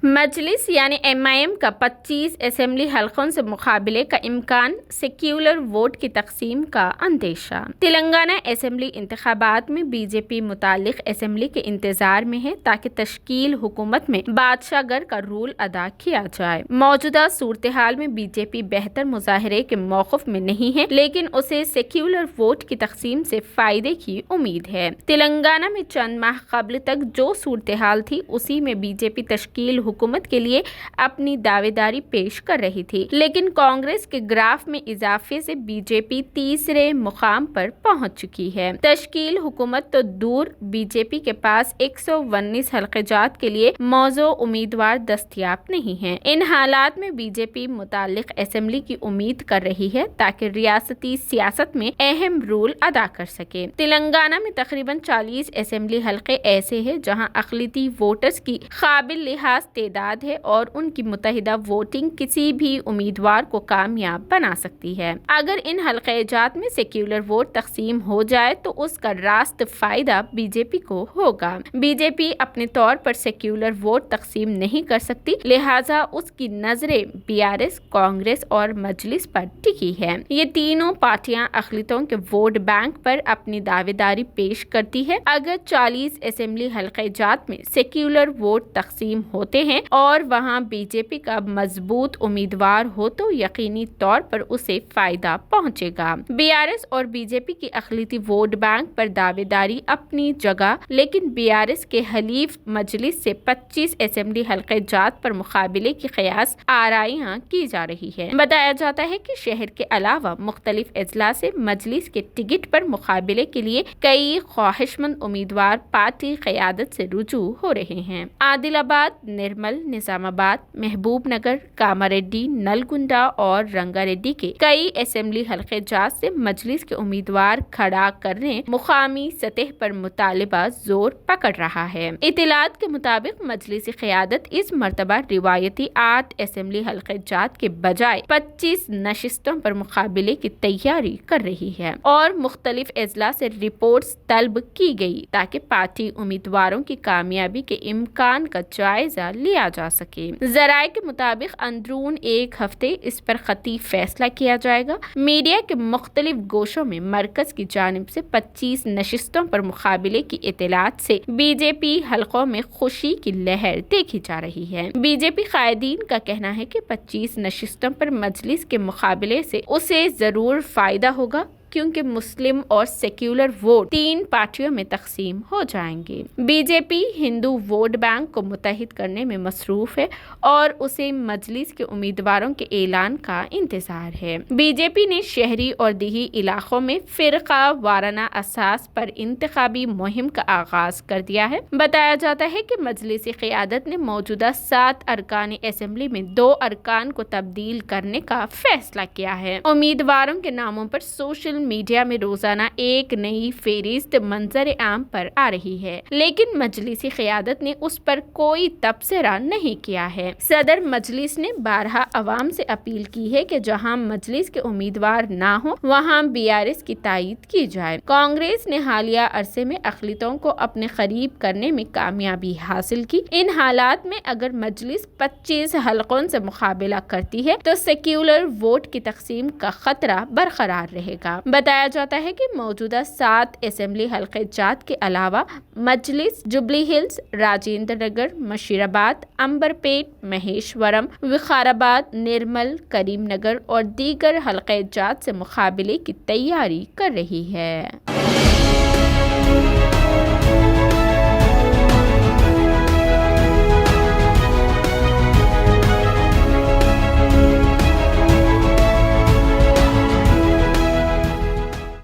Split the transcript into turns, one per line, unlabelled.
مجلس یعنی MIM کا 25 اسمبلی حلقوں سے مقابلے کا امکان، سیکولر ووٹ کی تقسیم کا اندیشہ۔ تلنگانہ اسمبلی انتخابات میں BJP متعلق اسمبلی کے انتظار میں ہے تاکہ تشکیل حکومت میں بادشاہ گر کا رول ادا کیا جائے۔ موجودہ صورتحال میں BJP بہتر مظاہرے کے موقف میں نہیں ہے، لیکن اسے سیکولر ووٹ کی تقسیم سے فائدے کی امید ہے۔ تلنگانہ میں چند ماہ قبل تک جو صورتحال تھی، اسی میں BJP تشکیل حکومت کے لیے اپنی دعویداری پیش کر رہی تھی، لیکن کانگریس کے گراف میں اضافے سے BJP تیسرے مقام پر پہنچ چکی ہے۔ تشکیل حکومت تو دور، BJP کے پاس 119 حلقہ جات کے لیے موزوں امیدوار دستیاب نہیں ہیں۔ ان حالات میں BJP متعلق اسمبلی کی امید کر رہی ہے تاکہ ریاستی سیاست میں اہم رول ادا کر سکے۔ تلنگانہ میں تقریباً 40 اسمبلی حلقے ایسے ہیں جہاں اقلیتی ووٹرز کی قابل لحاظ تعداد ہے اور ان کی متحدہ ووٹنگ کسی بھی امیدوار کو کامیاب بنا سکتی ہے۔ اگر ان حلقہ جات میں سیکولر ووٹ تقسیم ہو جائے تو اس کا راست فائدہ BJP کو ہوگا۔ BJP اپنے طور پر سیکولر ووٹ تقسیم نہیں کر سکتی، لہٰذا اس کی نظریں BRS، کانگریس اور مجلس پر ٹکی ہے۔ یہ تینوں پارٹیاں اقلیتوں کے ووٹ بینک پر اپنی دعویداری پیش کرتی ہے۔ اگر 40 اسمبلی حلقہ جات میں سیکولر ووٹ تقسیم ہوتے ہیں اور وہاں BJP کا مضبوط امیدوار ہو تو یقینی طور پر اسے فائدہ پہنچے گا۔ BRS اور BJP کی اقلیتی ووٹ بینک پر دعویداری اپنی جگہ، لیکن BRS کے حلیف مجلس سے 25 اسمبلی حلقہ جات پر مقابلے کی قیاس آرائیاں کی جا رہی ہے۔ بتایا جاتا ہے کہ شہر کے علاوہ مختلف اضلاع سے مجلس کے ٹکٹ پر مقابلے کے لیے کئی خواہش مند امیدوار پارٹی قیادت سے رجوع ہو رہے ہیں۔ عادل آباد، نرمل، نظام آباد، محبوب نگر، کاماریڈی، نلگنڈا اور رنگا ریڈی کے کئی اسمبلی حلقہ جات سے مجلس کے امیدوار کھڑا کرنے مقامی سطح پر مطالبہ زور پکڑ رہا ہے۔ اطلاعات کے مطابق مجلسی قیادت اس مرتبہ روایتی 8 اسمبلی حلقہ جات کے بجائے 25 نشستوں پر مقابلے کی تیاری کر رہی ہے اور مختلف اضلاع سے رپورٹس طلب کی گئی تاکہ پارٹی امیدواروں کی کامیابی کے امکان کا جائزہ لیا جا سکے۔ ذرائع کے مطابق اندرون ایک ہفتے اس پر قطعی فیصلہ کیا جائے گا۔ میڈیا کے مختلف گوشوں میں مرکز کی جانب سے 25 نشستوں پر مقابلے کی اطلاعات سے BJP حلقوں میں خوشی کی لہر دیکھی جا رہی ہے۔ BJP قائدین کا کہنا ہے کہ 25 نشستوں پر مجلس کے مقابلے سے اسے ضرور فائدہ ہوگا، کیونکہ مسلم اور سیکولر ووٹ تین پارٹیوں میں تقسیم ہو جائیں گے۔ BJP ہندو ووٹ بینک کو متحد کرنے میں مصروف ہے اور اسے مجلس کے امیدواروں کے اعلان کا انتظار ہے۔ BJP نے شہری اور دیہی علاقوں میں فرقہ وارانہ اساس پر انتخابی مہم کا آغاز کر دیا ہے۔ بتایا جاتا ہے کہ مجلسی قیادت نے موجودہ 7 ارکان اسمبلی میں 2 ارکان کو تبدیل کرنے کا فیصلہ کیا ہے۔ امیدواروں کے ناموں پر سوشل میڈیا میں روزانہ ایک نئی فہرست منظر عام پر آ رہی ہے، لیکن مجلسی قیادت نے اس پر کوئی تبصرہ نہیں کیا ہے۔ صدر مجلس نے بارہا عوام سے اپیل کی ہے کہ جہاں مجلس کے امیدوار نہ ہوں وہاں BRS کی تائید کی جائے۔ کانگریس نے حالیہ عرصے میں اقلیتوں کو اپنے قریب کرنے میں کامیابی حاصل کی۔ ان حالات میں اگر مجلس 25 حلقوں سے مقابلہ کرتی ہے تو سیکولر ووٹ کی تقسیم کا خطرہ برقرار رہے گا۔ بتایا جاتا ہے کہ موجودہ 7 اسمبلی حلقہ جات کے علاوہ مجلس جوبلی ہلز، راجندر نگر، مشیر آباد، امبر پیٹ، مہیشورم، وقار آباد، نرمل، کریم نگر اور دیگر حلقہ جات سے مقابلے کی تیاری کر رہی ہے۔